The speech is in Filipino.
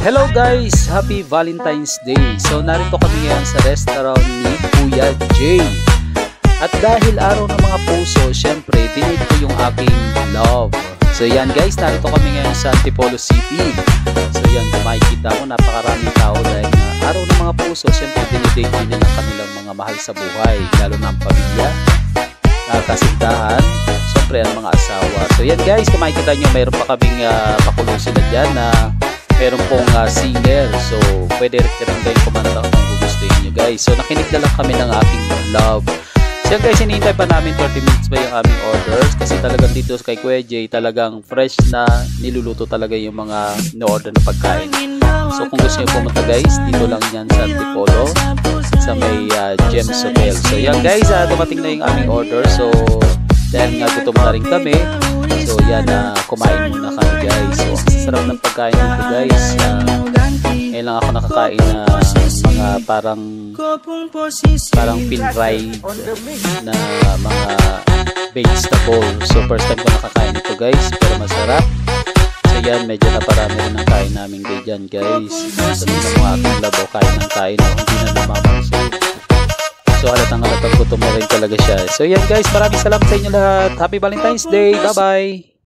Hello guys! Happy Valentine's Day! So narito kami ngayon sa restaurant ni Kuya Jay. At dahil araw ng mga puso, syempre dinate ko yung aking love. So yan guys, narito kami ngayon sa Antipolo City. So yan, kung makikita ko, napakaraming tao dahil araw ng mga puso, syempre dinidate din nila kanilang mga mahal sa buhay, lalo na ang pamilya, kasintahan, syempre ang mga asawa. So yan guys, kung makikita nyo, mayroon pa kaming pakulo sila dyan na meron pong singer. So pwede rin kayo kumanta kung gugustuhin nyo guys. So nakinig na lang kami ng aking love. So guys, hinihintay pa namin 30 minutes ba yung aming orders, kasi talagang dito kay Kuya Jay talagang fresh na niluluto talaga yung mga in-order na pagkain. So kung gusto nyo pumunta guys, dito lang yan sa Antipolo sa may Gems Hotel. So yan guys, dumating na yung aming order. So dahil nga gutom na rin kami, so yan, kumain muna kami guys. So ang sarap ng pagkain dito guys. Ngayon lang ako nakakain na mga parang pin-fried na mga vegetable. So first time ko nakakain ito guys, pero masarap. So yan, medyo naparami rin ang kain namin dyan guys. Sabi na mga aking labo, kain ng kain, hindi na namamansin. So halatang gutom na rin talaga siya. So yan guys, maraming salamat sa inyo lahat. Happy Valentine's Day. Bye bye.